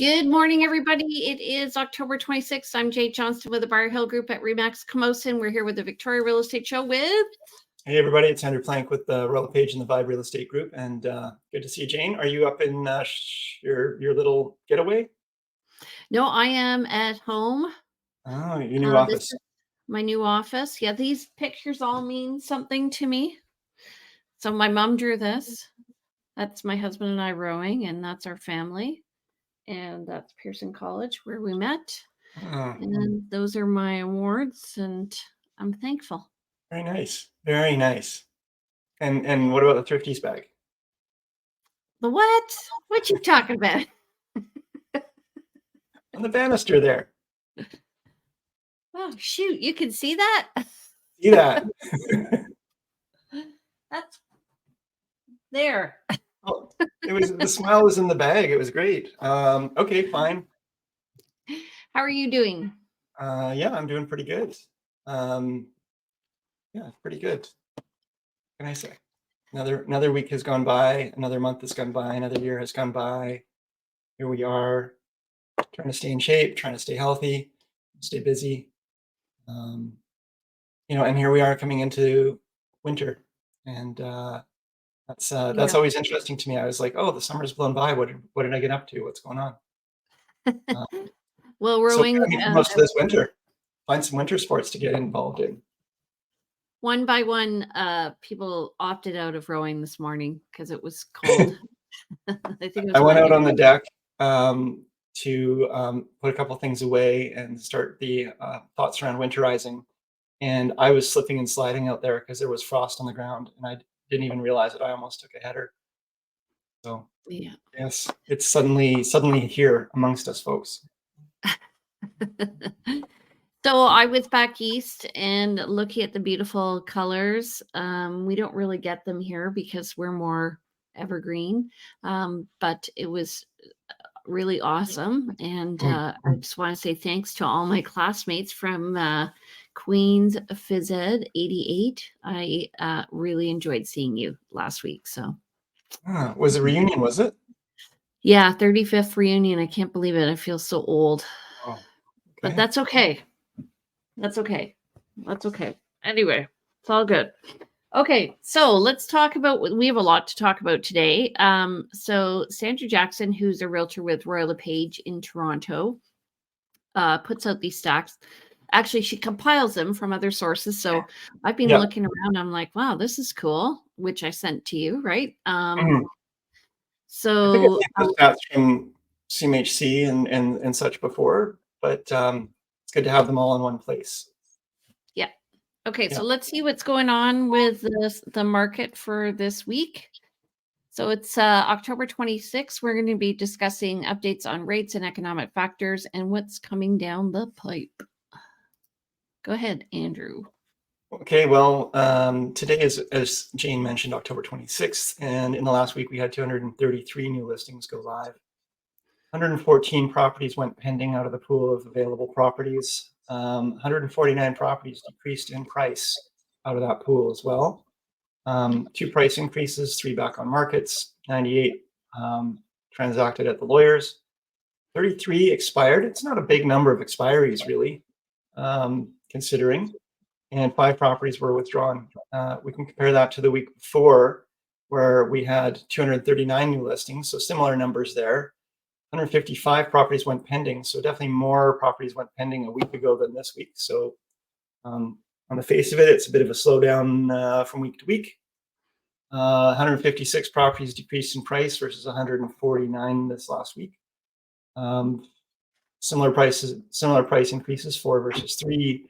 Good morning, everybody. It is October 26th. I'm Jay Johnston with the Bar Hill Group at Remax Camosun. We're here with the Victoria Real Estate Show with... Hey, everybody. It's Andrew Plank with the Royal LePage and the Vibe Real Estate Group. And good to see you, Jane. Are you up in your little getaway? No, I am at home. Oh, your new office. This is my new office. Yeah, these pictures all mean something to me. So my mom drew this. That's my husband and I rowing, and that's our family. And that's Pearson College where we met. Oh. And those are my awards, and I'm thankful. Very nice. Very nice. And what about the Thrifties bag? The what? What you talking about? On the banister there. Oh, shoot. You can see that? See that? That's there. Oh, the smile was in the bag. It was great. Okay, fine. How are you doing? Yeah, I'm doing pretty good. Yeah, pretty good. What can I say? Another week has gone by, another month has gone by, another year has gone by. Here we are, trying to stay in shape, trying to stay healthy, stay busy. And here we are coming into winter, and that's always interesting to me. I was like, oh, the summer's blown by. What did I get up to? What's going on? Well, rowing. So most of this winter, find some winter sports to get involved in. One by one, people opted out of rowing this morning because it was cold. I went out on the deck to put a couple things away and start the thoughts around winterizing. And I was slipping and sliding out there because there was frost on the ground, and I didn't even realize it. I almost took a header. So yeah, yes, it's suddenly here amongst us folks. So I was back east and looking at the beautiful colors. We don't really get them here because we're more evergreen, but it was really awesome. And I just want to say thanks to all my classmates from Queens Phys Ed 88. I really enjoyed seeing you last week. So was a reunion, was it? Yeah, 35th reunion. I can't believe it. I feel so old. Oh, okay. But that's okay. That's okay. That's okay. Anyway, it's all good. Okay, so let's talk about, we have a lot to talk about today. So Sandra Jackson, who's a realtor with Royal LePage in Toronto, puts out these stacks. Actually, she compiles them from other sources. So I've been looking around. I'm like, wow, this is cool, which I sent to you, right? So I think I've seen stats from CMHC and such before, but it's good to have them all in one place. Yeah. Okay, so let's see what's going on with the market for this week. So it's October 26th. We're going to be discussing updates on rates and economic factors and what's coming down the pipe. Go ahead, Andrew. Okay, well, today is, as Jane mentioned, October 26th, and in the last week we had 233 new listings go live. 114 properties went pending out of the pool of available properties. 149 properties decreased in price out of that pool as well. 2 price increases, 3 back on markets, 98 transacted at the lawyers, 33 expired. It's not a big number of expiries really, considering, and 5 properties were withdrawn. We can compare that to the week before where we had 239 new listings, so similar numbers there. 155 properties went pending, so definitely more properties went pending a week ago than this week. So on the face of it, it's a bit of a slowdown from week to week. 156 properties decreased in price versus 149 this last week. Similar price increases, 4 versus 3.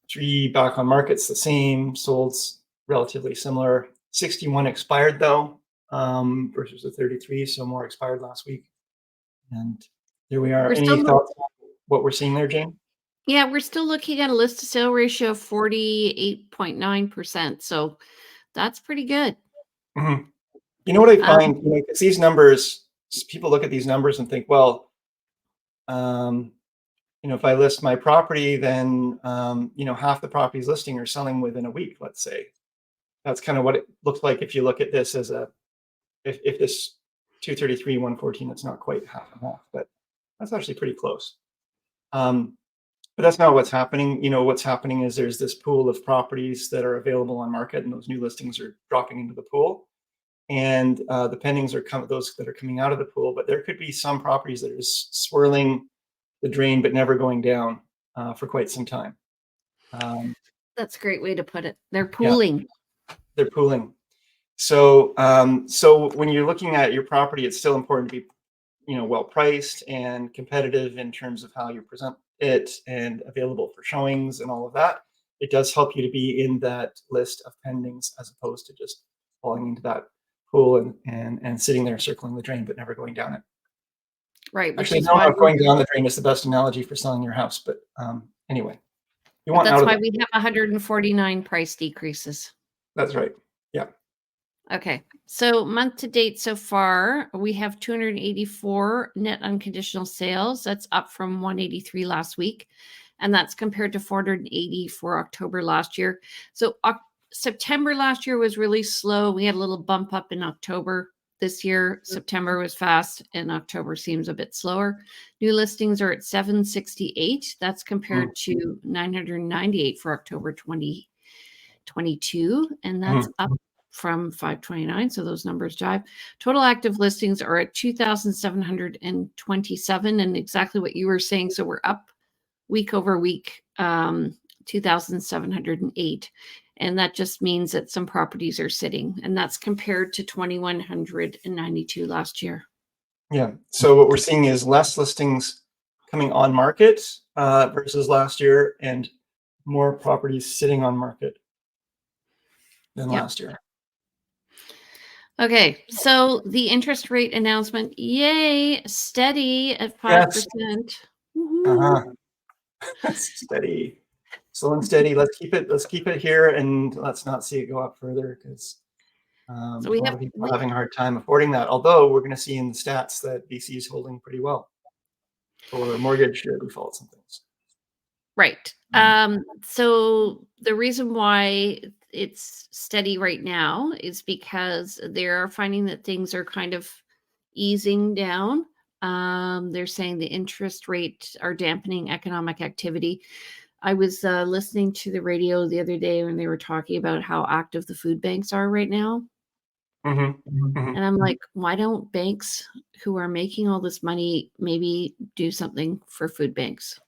3 back on markets, the same, solds relatively similar. 61 expired though, versus the 33, so more expired last week. And there we are. Any thoughts on what we're seeing there, Jane? Yeah, we're still looking at a list to sale ratio of 48.9%. So that's pretty good. You know what I find? Because these numbers, people look at these numbers and think, well, if I list my property, then half the properties listing are selling within a week, let's say. That's kind of what it looks like if you look at this as if this 233, 114. It's not quite half and half, but that's actually pretty close. But that's not what's happening. What's happening is there's this pool of properties that are available on market, and those new listings are dropping into the pool. And the pendings are those that are coming out of the pool. But there could be some properties that are swirling the drain, but never going down for quite some time. That's a great way to put it. They're Yeah, pooling. they're pooling. So, so when you're looking at your property, it's still important to be, well priced and competitive in terms of how you present it and available for showings and all of that. It does help you to be in that list of pendings as opposed to just falling into that pool and sitting there circling the drain but never going down it. Right. Actually, no, going down the drain is the best analogy for selling your house. But anyway, you want that's out of why we have 149 price decreases. That's right. Yeah. Okay. So month to date so far, we have 284 net unconditional sales. That's up from 183 last week. And that's compared to 480 for October last year. So September last year was really slow. We had a little bump up in October. This year, September was fast and October seems a bit slower. New listings are at 768. That's compared to 998 for October 2022. And that's up from 529. So those numbers jive. Total active listings are at 2,727. And exactly what you were saying. So we're up week over week, 2,708. And that just means that some properties are sitting. And that's compared to 2,192 last year. Yeah. So what we're seeing is less listings coming on market versus last year, and more properties sitting on market than last year. Okay, so the interest rate announcement, yay, steady at 5%. Yes. Steady, slow and steady. Let's keep it here, and let's not see it go up further, because so a lot of people are having a hard time affording that. Although we're going to see in the stats that BC is holding pretty well for mortgage defaults and things. Right. So the reason why it's steady right now is because they're finding that things are kind of easing down. They're saying the interest rates are dampening economic activity. I was listening to the radio the other day when they were talking about how active the food banks are right now. And I'm like, why don't banks who are making all this money maybe do something for food banks?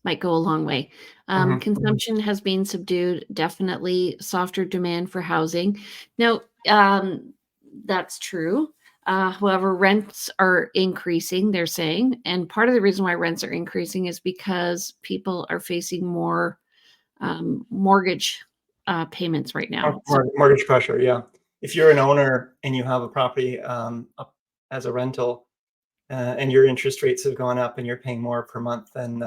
Might go a long way. Consumption has been subdued, definitely softer demand for housing. Now, that's true. However, rents are increasing, they're saying. And part of the reason why rents are increasing is because people are facing more mortgage payments right now. Mortgage pressure, yeah. If you're an owner and you have a property up as a rental, and your interest rates have gone up and you're paying more per month, then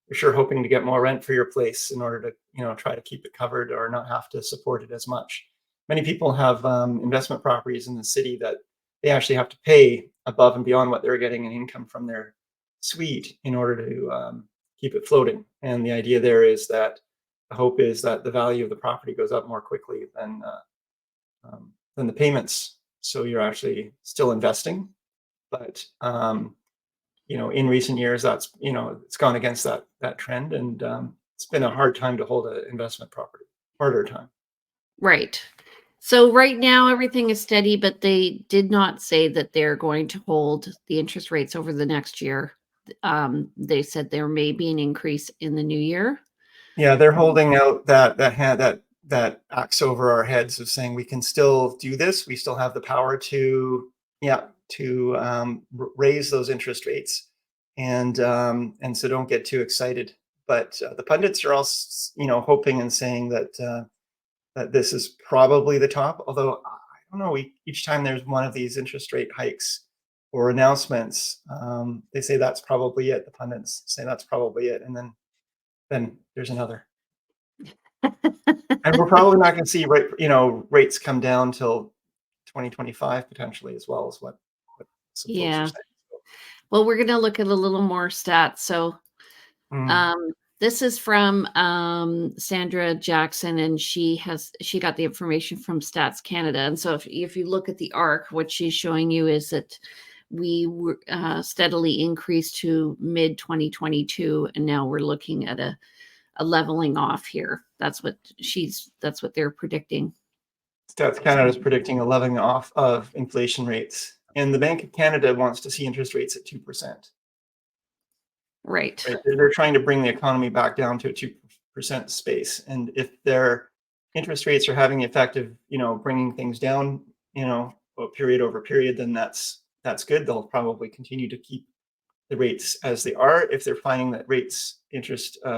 you're sure hoping to get more rent for your place in order to, try to keep it covered or not have to support it as much. Many people have investment properties in the city that they actually have to pay above and beyond what they're getting in income from their suite in order to keep it floating. And the idea there is that the hope is that the value of the property goes up more quickly than the payments. So you're actually still investing, but in recent years, that's it's gone against that trend, and it's been a hard time to hold an investment property, harder time. Right. So right now everything is steady, but they did not say that they're going to hold the interest rates over the next year. They said there may be an increase in the new year. Yeah, they're holding out that axe over our heads of saying we can still do this. We still have the power to raise those interest rates, and so don't get too excited. But the pundits are also hoping and saying that that this is probably the top. Although I don't know, each time there's one of these interest rate hikes or announcements, they say that's probably it. The pundits say that's probably it, and then there's another. And we're probably not going to see rates come down till 2025 potentially, as well as what some folks are saying. Well, we're going to look at a little more stats. So This is from Sandra Jackson, and she got the information from Stats Canada. And so if you look at the arc, what she's showing you is that we were steadily increased to mid 2022, and now we're looking at a leveling off here. That's what they're predicting. Stats Canada is predicting a leveling off of inflation rates, and the Bank of Canada wants to see interest rates at 2%. Right. They're trying to bring the economy back down to a 2% space, and if their interest rates are having the effect of bringing things down, period over period, then that's good. They'll probably continue to keep the rates as they are. If they're finding that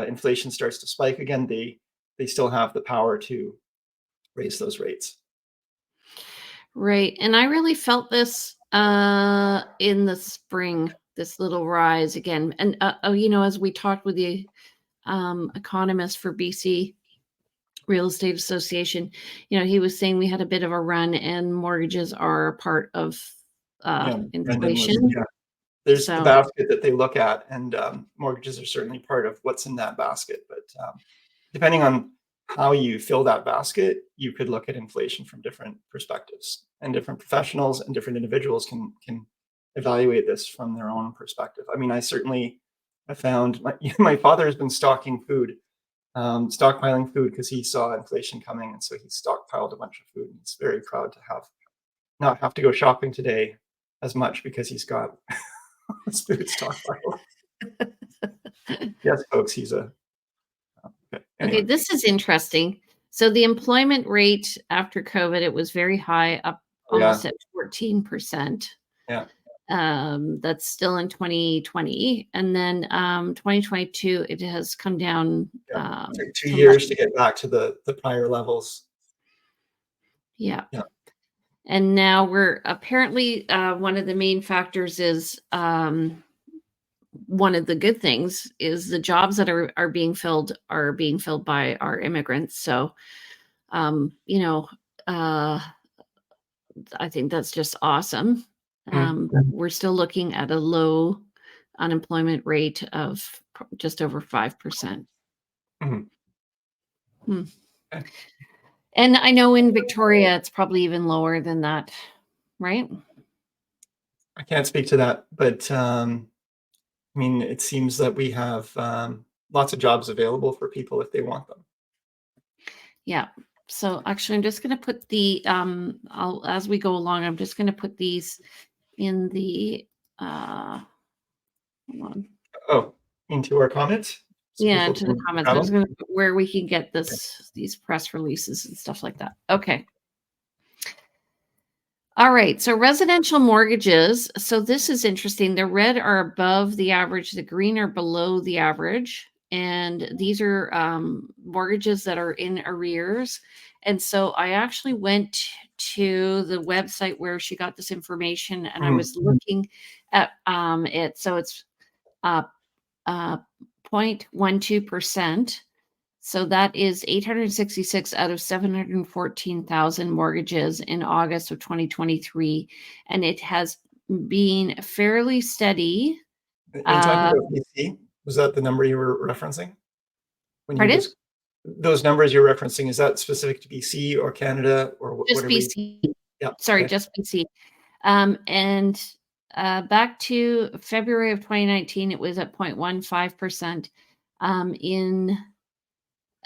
inflation starts to spike again, they still have the power to raise those rates. Right. And I really felt this in the spring, this little rise again. And, as we talked with the economist for BC Real Estate Association, he was saying we had a bit of a run and mortgages are a part of inflation. There's the basket that they look at, and mortgages are certainly part of what's in that basket. But depending on how you fill that basket, you could look at inflation from different perspectives, and different professionals and different individuals can evaluate this from their own perspective. I mean, I certainly have found my father has been stockpiling food because he saw inflation coming, and so he stockpiled a bunch of food. And he's very proud to not have to go shopping today as much because he's got his food stockpiled. Yes, folks, he's a anyway. Okay, this is interesting. So the employment rate after COVID, it was very high, up almost at 14%. Yeah. That's still in 2020. And then 2022, it has come down. It took 2 years to get back to the prior levels. Yeah. And now we're apparently one of the main factors is one of the good things is the jobs that are being filled by our immigrants. So, I think that's just awesome. We're still looking at a low unemployment rate of just over 5%. Mm-hmm. And I know in Victoria, it's probably even lower than that, right? I can't speak to that, but I mean, it seems that we have lots of jobs available for people if they want them. Yeah. So actually, I'm just going to put as we go along, I'm just going to put these in the, hold on. Oh, into our comments? So yeah, into the comments. I'm just going to put where we can get these press releases and stuff like that. Okay. All right. So residential mortgages. So this is interesting. The red are above the average. The green are below the average. And these are mortgages that are in arrears. And so I actually went to the website where she got this information, and I was looking at it. So it's 0.12%. So that is 866 out of 714,000 mortgages in August of 2023. And it has been fairly steady. Are you talking about BC? Was that the number you were referencing? Pardon? Those numbers you're referencing, is that specific to BC or Canada or just BC? Yeah. Sorry, okay. Just BC. And back to February of 2019, it was at 0.15%. In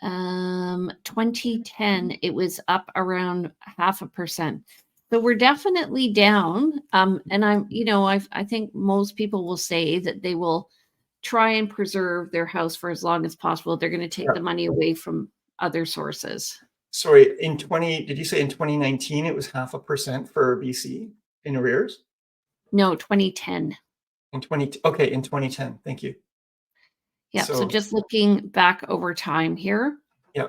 2010, it was up around 0.5%. So we're definitely down. And I think most people will say that they will try and preserve their house for as long as possible. They're going to take the money away from other sources. Sorry, did you say in 2019 it was 0.5% for BC in arrears? No, 2010. In 2010. Thank you. Yeah. So just looking back over time here. Yeah.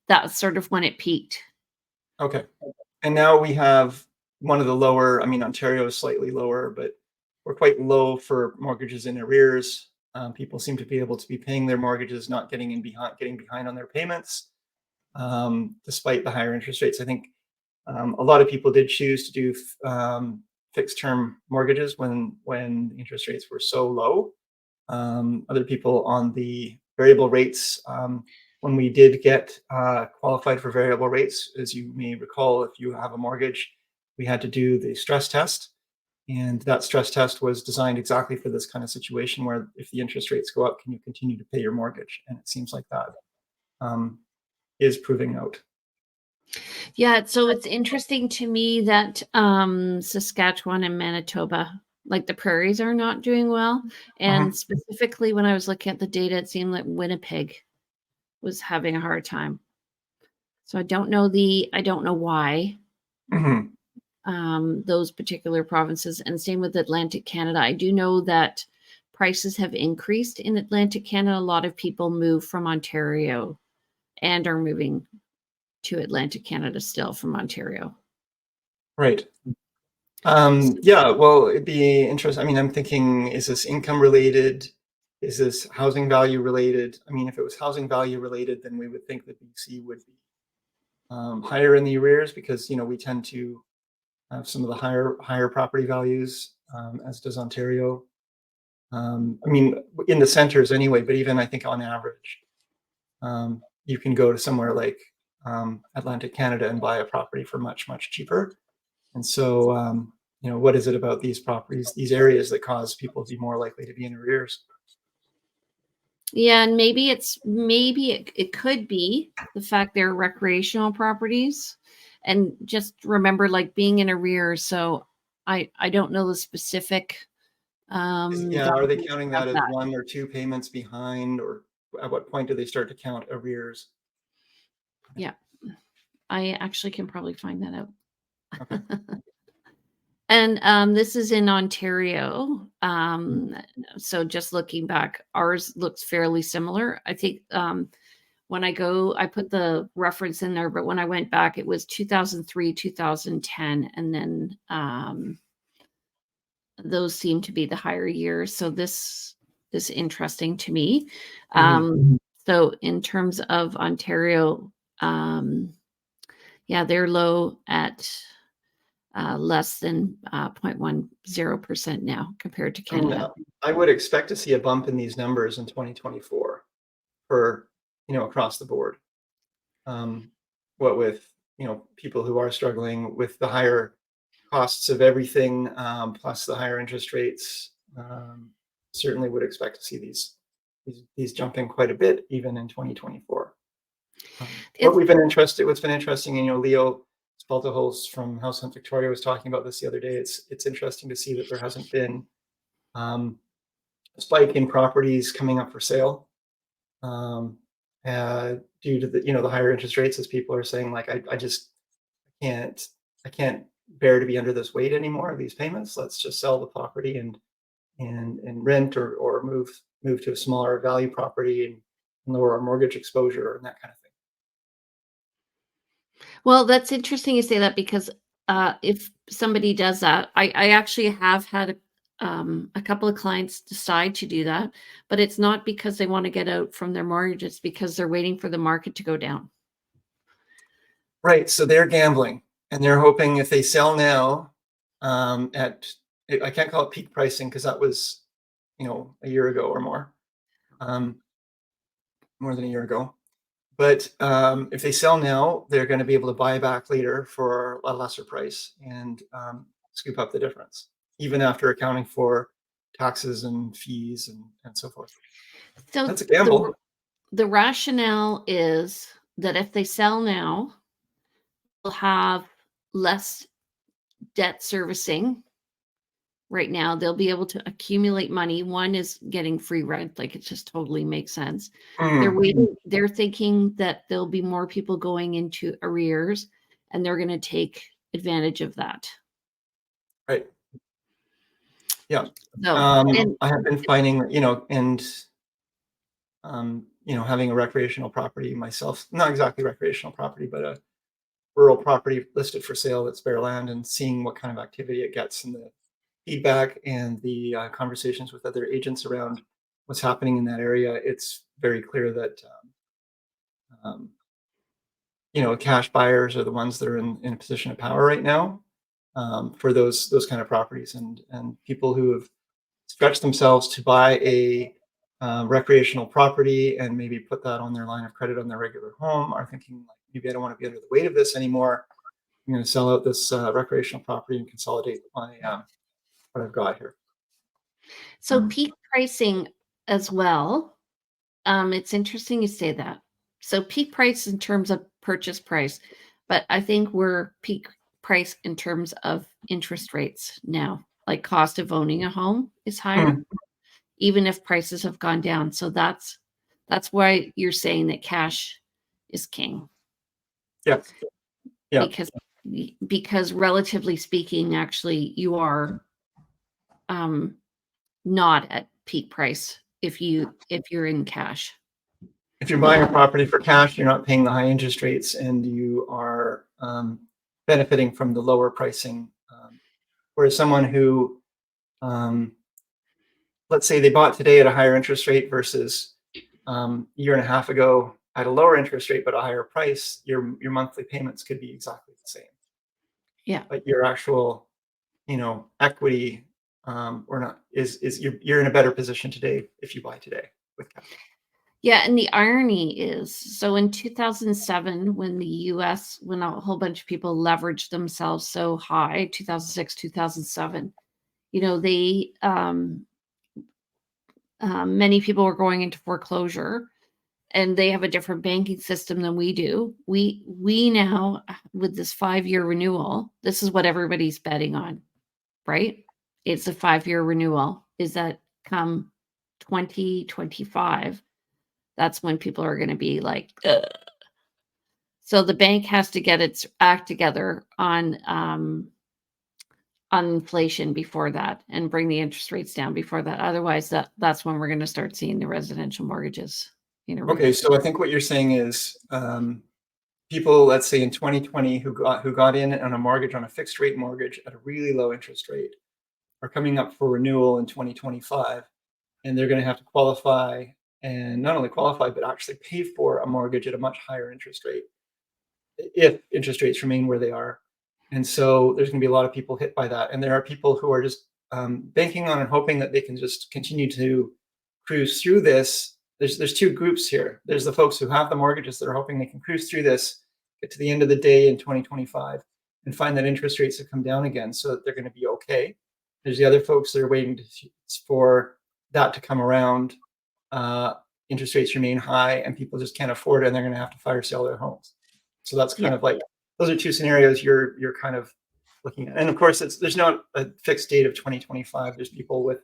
That's sort of when it peaked. Okay. And now we have one of the lower, I mean, Ontario is slightly lower, but we're quite low for mortgages in arrears. People seem to be able to be paying their mortgages, not getting behind on their payments, despite the higher interest rates. I think a lot of people did choose to do fixed term mortgages when interest rates were so low. Other people on the variable rates. When we did get qualified for variable rates, as you may recall, if you have a mortgage, we had to do the stress test. And that stress test was designed exactly for this kind of situation where if the interest rates go up, can you continue to pay your mortgage? And it seems like that is proving out. Yeah, so it's interesting to me that Saskatchewan and Manitoba, like the prairies, are not doing well. And specifically, when I was looking at the data, it seemed like Winnipeg was having a hard time. So I don't know why those particular provinces, and same with Atlantic Canada. I do know that prices have increased in Atlantic Canada. A lot of people move from Ontario and are moving to Atlantic Canada still from Ontario. Right. Yeah, well, it'd be interesting. I mean, I'm thinking, is this income related? Is this housing value related? I mean, if it was housing value related, then we would think that BC would be higher in the arrears because, we tend to have some of the higher property values, as does Ontario. I mean, in the centers anyway, but even I think on average, you can go to somewhere like Atlantic Canada and buy a property for much, much cheaper. And so, what is it about these properties, these areas that cause people to be more likely to be in arrears? Yeah, and maybe it could be the fact they're recreational properties. And just remember, like, being in arrears. So I don't know the specific Yeah, are they counting of that as that. 1 or 2 payments behind, or at what point do they start to count arrears? Yeah, I actually can probably find that out. Okay. And this is in Ontario. So just looking back, ours looks fairly similar. I think when I put the reference in there, but when I went back, it was 2003, 2010, and then those seem to be the higher years. So this is interesting to me. So in terms of Ontario, yeah, they're low at less than 0.10% now compared to Canada. I would expect to see a bump in these numbers in 2024 for, across the board. What with, people who are struggling with the higher costs of everything, plus the higher interest rates, certainly would expect to see these jumping quite a bit even in 2024. What's been interesting, Leo Spaltahols from House Hunt Victoria was talking about this the other day. It's interesting to see that there hasn't been a spike in properties coming up for sale, due to the higher interest rates, as people are saying, like, I just can't bear to be under this weight anymore, these payments. Let's just sell the property and rent or move to a smaller value property and lower our mortgage exposure and that kind of thing. Well, that's interesting you say that because if somebody does that, I actually have had a couple of clients decide to do that, but it's not because they want to get out from their mortgage. It's because they're waiting for the market to go down. Right. So they're gambling and they're hoping if they sell now at, I can't call it peak pricing because that was, a year ago or more than a year ago. But if they sell now, they're going to be able to buy back later for a lesser price and scoop up the difference, even after accounting for taxes and fees and so forth. So that's a gamble. The rationale is that if they sell now, they'll have less debt servicing. Right now, they'll be able to accumulate money. One is getting free rent, like it just totally makes sense. They're thinking that there'll be more people going into arrears and they're going to take advantage of that. Right. Yeah. So, I have been finding, having a recreational property myself, not exactly recreational property, but a rural property listed for sale that's bare land, and seeing what kind of activity it gets and the feedback and the conversations with other agents around what's happening in that area. It's very clear that, cash buyers are the ones that are in a position of power right now, for those kind of properties, and people who have stretched themselves to buy a recreational property and maybe put that on their line of credit on their regular home are thinking, like, maybe I don't want to be under the weight of this anymore. I'm going to sell out this recreational property and consolidate my what I've got here. So peak pricing as well. It's interesting you say that. So peak price in terms of purchase price, but I think we're peak price in terms of interest rates now. Like cost of owning a home is higher, even if prices have gone down. So that's why you're saying that cash is king. Yeah. Yeah. Because relatively speaking, actually, you are not at peak price if you're in cash. If you're buying a property for cash, you're not paying the high interest rates, and you are benefiting from the lower pricing. Whereas someone who, let's say they bought today at a higher interest rate versus a year and a half ago at a lower interest rate but a higher price, your monthly payments could be exactly the same. Yeah. But your actual, equity or not is you're in a better position today if you buy today with cash. Yeah, and the irony is, so in 2007, when the US, when a whole bunch of people leveraged themselves so high, 2006, 2007, they many people were going into foreclosure, and they have a different banking system than we do. We now, with this 5-year renewal, this is what everybody's betting on, right? It's a 5-year renewal. Is that come 2025? That's when people are going to be like, ugh. So the bank has to get its act together on inflation before that and bring the interest rates down before that. Otherwise, that's when we're going to start seeing the residential mortgages. Okay, so I think what you're saying is people, let's say in 2020, who got in on a mortgage, on a fixed rate mortgage at a really low interest rate, are coming up for renewal in 2025, and they're going to have to qualify, and not only qualify but actually pay for a mortgage at a much higher interest rate if interest rates remain where they are. And so there's going to be a lot of people hit by that, and there are people who are just banking on and hoping that they can just continue to cruise through this. There's two groups here. There's the folks who have the mortgages that are hoping they can cruise through this, get to the end of the day in 2025, and find that interest rates have come down again, so that they're going to be okay. There's the other folks that are waiting for that to come around. Interest rates remain high, and people just can't afford it, and they're going to have to fire sale their homes. So that's kind of like, those are two scenarios you're kind of looking at. And of course, there's not a fixed date of 2025. There's people with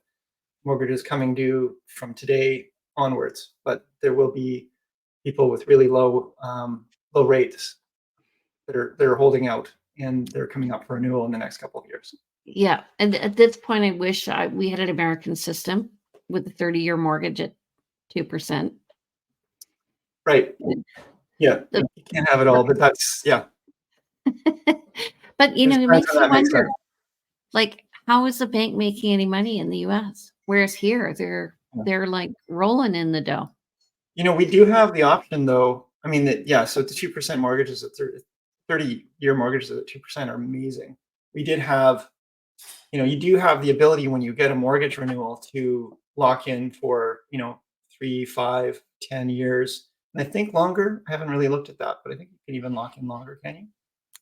mortgages coming due from today onwards, but there will be people with really low rates that are holding out, and they're coming up for renewal in the next couple of years. Yeah, and at this point, I wish we had an American system with a 30-year mortgage at 2%. Right. Yeah, you can't have it all, but that's, yeah. But it makes you wonder, like, how is the bank making any money in the US? Whereas here, they're like rolling in the dough. We do have the option, though. I mean, so the 2% mortgages at 30-year mortgages at 2% are amazing. We did have, you do have the ability when you get a mortgage renewal to lock in for, 3, 5, 10 years. And I think longer. I haven't really looked at that, but I think you can even lock in longer, can you?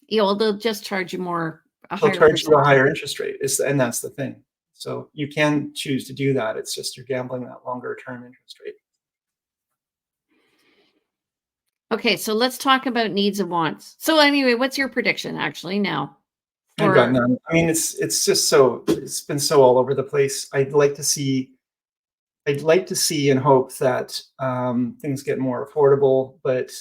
Yeah, well, they'll just charge you more. They'll charge you a higher interest rate, and that's the thing. So you can choose to do that. It's just you're gambling that longer term interest rate. Okay, so let's talk about needs and wants. So anyway, what's your prediction actually now? I've got none. I mean, it's been so all over the place. I'd like to see and hope that things get more affordable, but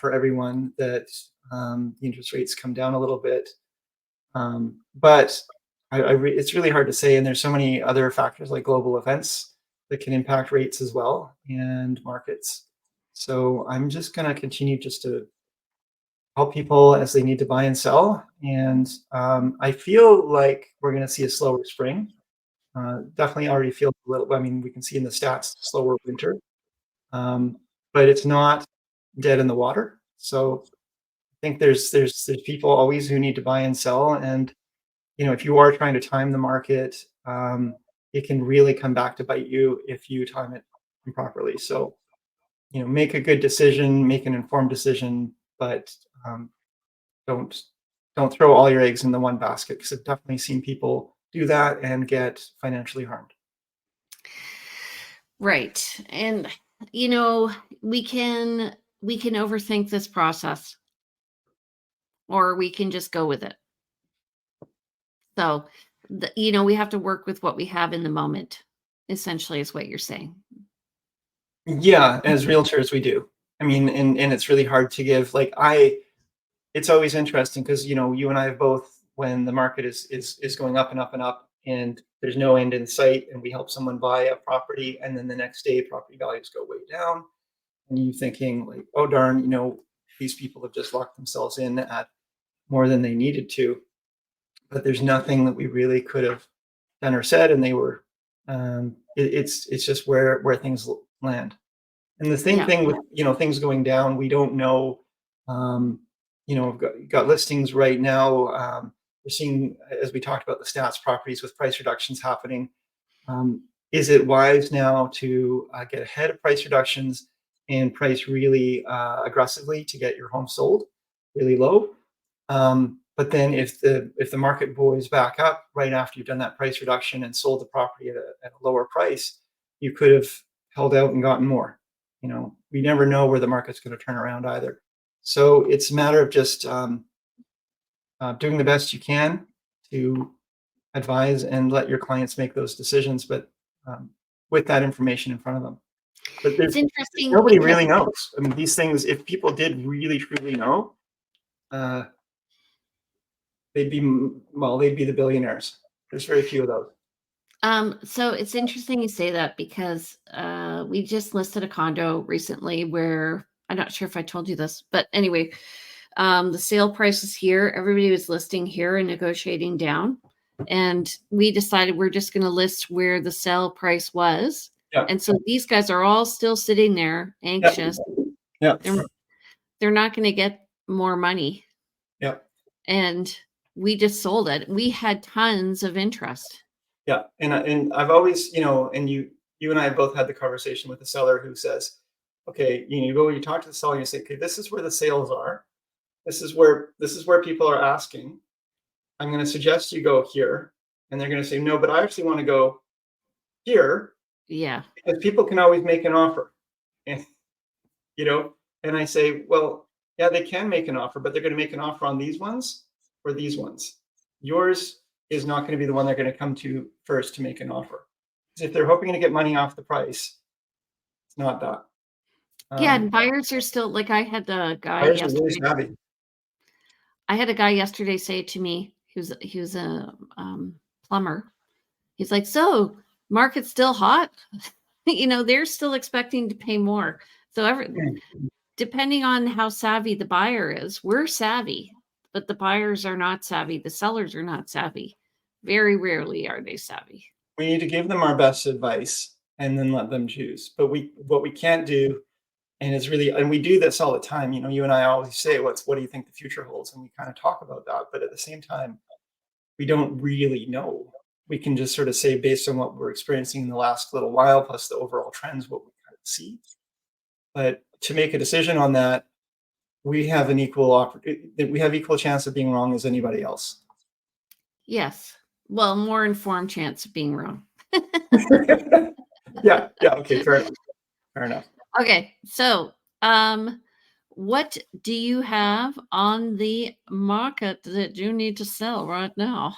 for everyone, that the interest rates come down a little bit. But it's really hard to say, and there's so many other factors like global events that can impact rates as well, and markets. So I'm just going to continue just to help people as they need to buy and sell. And I feel like we're going to see a slower spring. Definitely already feel a little, I mean, we can see in the stats, slower winter. But it's not dead in the water. So I think there's people always who need to buy and sell. And, if you are trying to time the market, it can really come back to bite you if you time it improperly. So, make a good decision, make an informed decision, but don't don't throw all your eggs in the one basket, because I've definitely seen people do that and get financially harmed. Right. And we can overthink this process, or we can just go with it. So, we have to work with what we have in the moment, essentially, is what you're saying. Yeah, as realtors, we do. I mean, and it's really hard to give. It's always interesting because you and I have both, when the market is going up and up and up, and there's no end in sight, and we help someone buy a property, and then the next day property values go way down, and you thinking like, oh darn, these people have just locked themselves in at more than they needed to, but there's nothing that we really could have done or said, and they were. It's just where things land. And the same Yeah. thing with things going down. We don't know. We've got listings right now. We're seeing, as we talked about the stats, properties with price reductions happening. Is it wise now to get ahead of price reductions and price really aggressively to get your home sold really low? But then if the market buoys back up right after you've done that price reduction and sold the property at a lower price, you could have held out and gotten more. We never know where the market's going to turn around either. So it's a matter of just doing the best you can to advise and let your clients make those decisions, but with that information in front of them. But It's interesting nobody because really knows. I mean, these things, if people did really truly know, they'd be the billionaires. There's very few of those. so it's interesting you say that, because we just listed a condo recently where, I'm not sure if I told you this, but anyway, the sale price is here. Everybody was listing here and negotiating down. And we decided we're just going to list where the sale price was. Yeah. And so these guys are all still sitting there anxious. Yeah. They're not going to get more money. Yeah. And we just sold it. We had tons of interest. Yeah. And I've always, and you and I have both had the conversation with the seller who says, okay, you talk to the seller and you say, okay, this is where the sales are. This is where people are asking. I'm going to suggest you go here. And they're going to say, no, but I actually want to go here. Yeah. Because people can always make an offer. And, and I say, well, yeah, they can make an offer, but they're going to make an offer on these ones or these ones. Yours is not going to be the one they're going to come to first to make an offer. Because if they're hoping to get money off the price, it's not that. Yeah, and buyers are still, like, I had a guy Buyers are yesterday. really savvy. I had a guy yesterday say to me, he was a plumber. He's like, so market's still hot. They're still expecting to pay more. So depending on how savvy the buyer is, we're savvy, but the buyers are not savvy. The sellers are not savvy. Very rarely are they savvy. We need to give them our best advice and then let them choose. But what we can't do, and we do this all the time. You and I always say, what do you think the future holds? And we kind of talk about that. But at the same time, we don't really know. We can just sort of say, based on what we're experiencing in the last little while, plus the overall trends, what we kind of see. But to make a decision on that, we have equal chance of being wrong as anybody else. Yes. Well, more informed chance of being wrong. Yeah. Okay. Fair enough. Okay. So, what do you have on the market that you need to sell right now?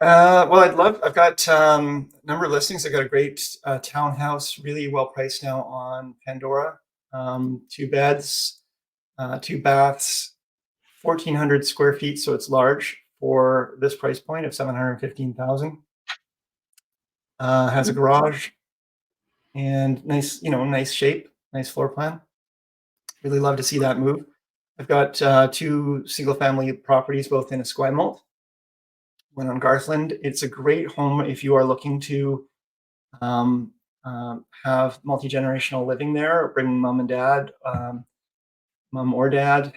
Well, I've got a number of listings. I've got a great townhouse, really well priced now on Pandora. 2 beds, 2 baths, 1,400 square feet. So it's large for this price point of 715,000. Has a garage and nice shape, nice floor plan. Really love to see that move. I've got 2 single family properties, both in Esquimalt. One on Garthland. It's a great home if you are looking to have multi-generational living there, or bring mom and dad, mom or dad.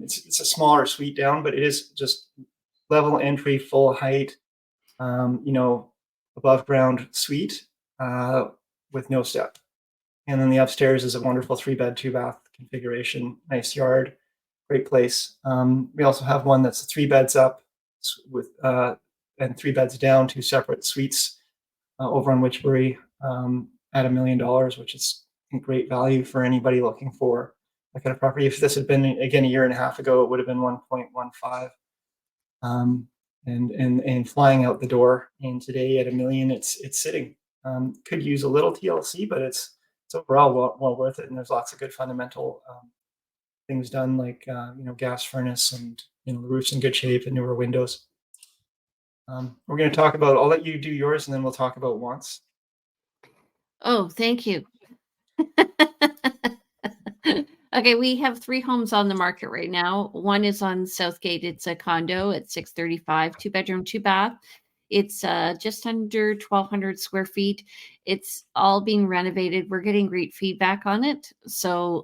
It's a smaller suite down, but it is just level entry, full height, above ground suite with no step. And then the upstairs is a wonderful 3-bed, 2-bath configuration, nice yard, great place. We also have one that's 3 beds up with and 3 beds down, 2 separate suites over on Witchbury at $1 million, which is great value for anybody looking for that kind of property. If this had been again a year and a half ago, it would have been 1.15. And flying out the door. And today at $1 million, it's sitting. Could use a little TLC, but it's overall well worth it. And there's lots of good fundamental things done, like gas furnace, and the roof's in good shape and newer windows. We're going to talk about. I'll let you do yours, and then we'll talk about wants. Oh, thank you. Okay, we have 3 homes on the market right now. One is on Southgate. It's a condo at 635, 2-bedroom, 2-bath. It's just under 1,200 square feet. It's all being renovated. We're getting great feedback on it. So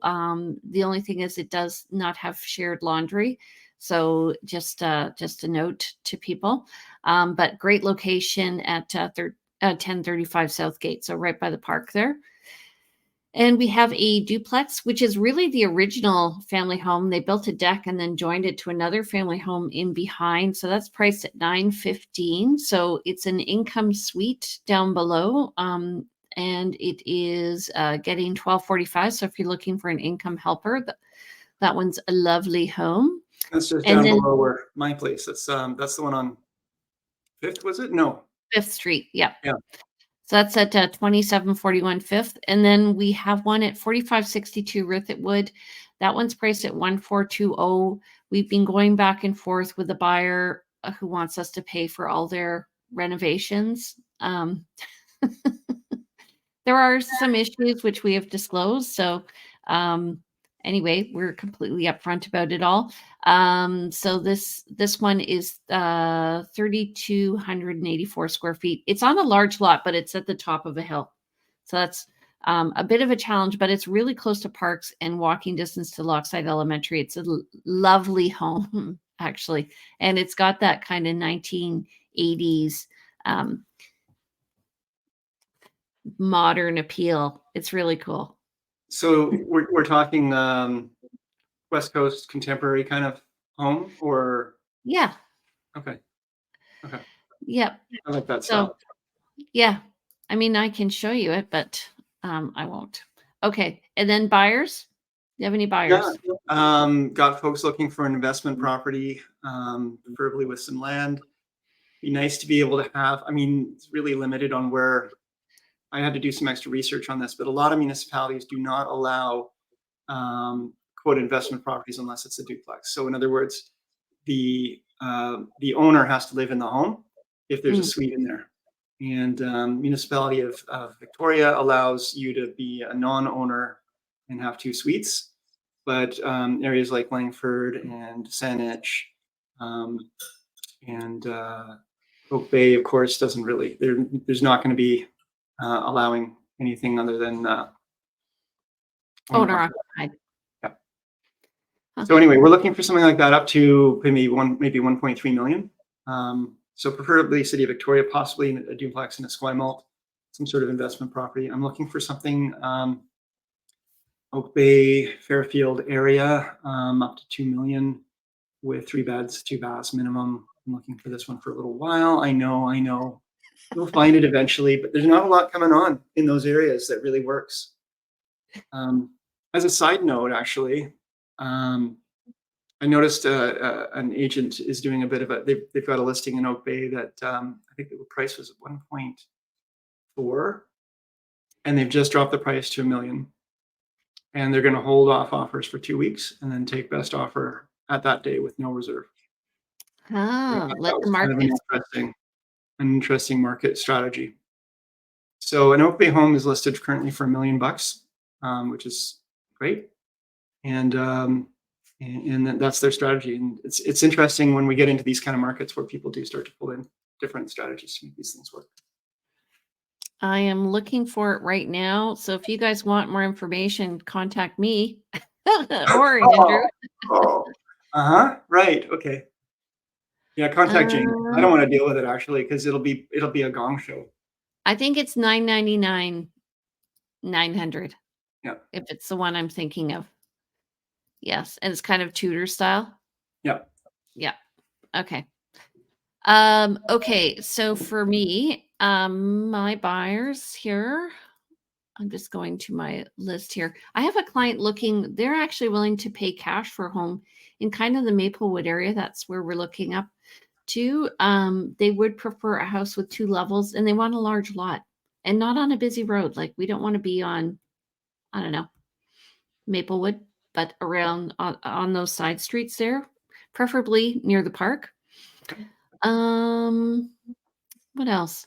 the only thing is it does not have shared laundry. So just a note to people. But great location at 1035 Southgate. So right by the park there. And we have a duplex, which is really the original family home. They built a deck and then joined it to another family home in behind. So that's priced at $915,000. So it's an income suite down below. And it is getting $1,245. So if you're looking for an income helper, that one's a lovely home. That's just down below where my place. That's the one on 5th, was it? No. 5th Street. Yeah. Yeah. So that's at 2741 5th. And then we have one at 4562 Rithitwood. That one's priced at $1,420. We've been going back and forth with a buyer who wants us to pay for all their renovations. There are some issues which we have disclosed. So anyway, we're completely upfront about it all. So this one is 3,284 square feet. It's on a large lot, but it's at the top of a hill. So that's a bit of a challenge, but it's really close to parks and walking distance to Lochside Elementary. It's a lovely home, actually. And it's got that kind of 1980s modern appeal. It's really cool. So we're talking West Coast contemporary kind of home, or yeah. Okay. Yep. I like that style. Yeah, I mean, I can show you it, but I won't. Okay, and then buyers. Do you have any buyers? Yeah. Got folks looking for an investment property, preferably with some land. Be nice to be able to have. I mean, it's really limited on where. I had to do some extra research on this, but a lot of municipalities do not allow quote investment properties unless it's a duplex. So in other words, the owner has to live in the home if there's a suite in there. And municipality of Victoria allows you to be a non-owner and have 2 suites, but areas like Langford and Saanich and Oak Bay, of course, doesn't really. There's not going to be allowing anything other than owner occupied. Yeah. So anyway, we're looking for something like that up to maybe 1.3 million. So preferably City of Victoria, possibly a duplex in Esquimalt, some sort of investment property. I'm looking for something Oak Bay, Fairfield area, up to 2 million with 3 beds, 2 baths minimum. I'm looking for this one for a little while. I know. You'll find it eventually, but there's not a lot coming on in those areas that really works. As a side note, actually, I noticed an agent is doing a bit of they've got a listing in Oak Bay that I think the price was 1.4, and they've just dropped the price to $1 million. And they're going to hold off offers for 2 weeks and then take best offer at that day with no reserve. Let the market. An interesting market strategy. So an Oak Bay home is listed currently for $1 million, which is great, and that's their strategy. And it's interesting when we get into these kind of markets where people do start to pull in different strategies to make these things work. I am looking for it right now. So if you guys want more information, contact me or Andrew. Right. Okay. Yeah, contact Jane. I don't want to deal with it actually because it'll be a gong show. I think it's $999, $900. Yeah. If it's the one I'm thinking of. Yes. And it's kind of Tudor style. Yeah. Yeah. Okay. Okay. So for me, my buyers here, I'm just going to my list here. I have a client looking, they're actually willing to pay cash for a home in kind of the Maplewood area. That's where we're looking up to. They would prefer a house with 2 levels and they want a large lot and not on a busy road. Like we don't want to be on, I don't know, Maplewood, but around on those side streets there, preferably near the park. What else?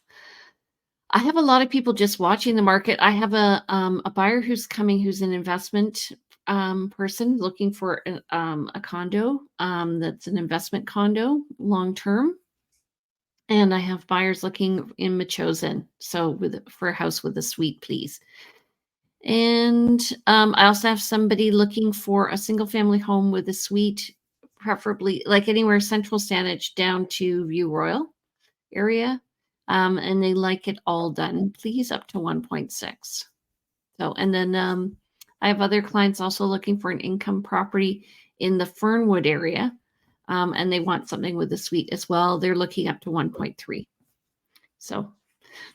I have a lot of people just watching the market. I have a buyer who's coming, who's an investment person looking for a condo that's an investment condo long term. And I have buyers looking in Machosen, so for a house with a suite, please. And I also have somebody looking for a single family home with a suite, preferably like anywhere central Saanich down to View Royal area. And they like it all done, please, up to 1.6. So, and then I have other clients also looking for an income property in the Fernwood area. And they want something with a suite as well. They're looking up to 1.3. So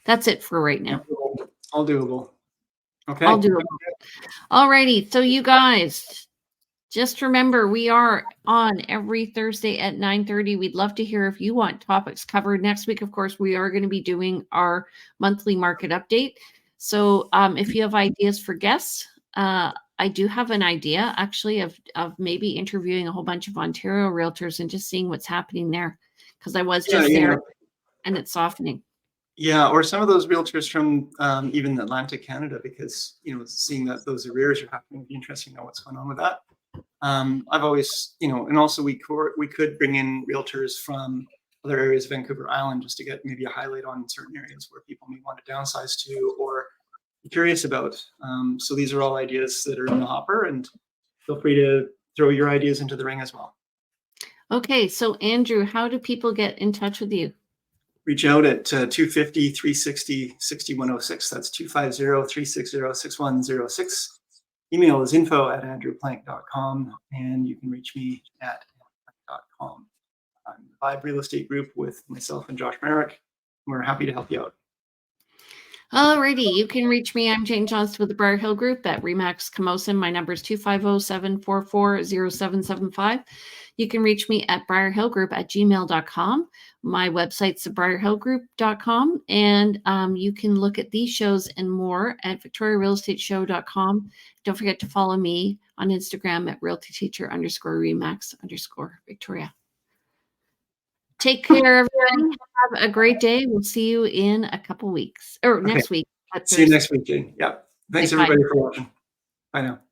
that's it for right now. All doable. Okay. All doable. All righty. So you guys, just remember, we are on every Thursday at 9:30. We'd love to hear if you want topics covered. Next week, of course, we are going to be doing our monthly market update. So if you have ideas for guests, I do have an idea actually of maybe interviewing a whole bunch of Ontario realtors and just seeing what's happening there. Because I was just there and it's softening. Yeah, or some of those realtors from even Atlantic Canada, because seeing that those arrears are happening, it'd be interesting to know what's going on with that. I've always, and also we could bring in realtors from other areas of Vancouver Island just to get maybe a highlight on certain areas where people may want to downsize to or be curious about. So these are all ideas that are in the hopper, and feel free to throw your ideas into the ring as well. Okay, so Andrew, how do people get in touch with you? Reach out at 250-360-6106. That's 250-360-6106. Email is info@andrewplank.com, and you can reach me at andrewplank.com. I'm the Vibe Real Estate Group with myself and Josh Merrick. We're happy to help you out. Alrighty, you can reach me. I'm Jane Johnston with the Briar Hill Group at Remax Camosun. My number is 250-744-0775. You can reach me at briarhillgroup@gmail.com. My website's briarhillgroup.com, and you can look at these shows and more at victoriarealestateshow.com. Don't forget to follow me on Instagram at realtyteacher_remax_Victoria. Take care, everybody. Have a great day. We'll see you in a couple weeks or next week. See you next week, Jane. Yeah. Thanks, everybody, for watching. Bye now.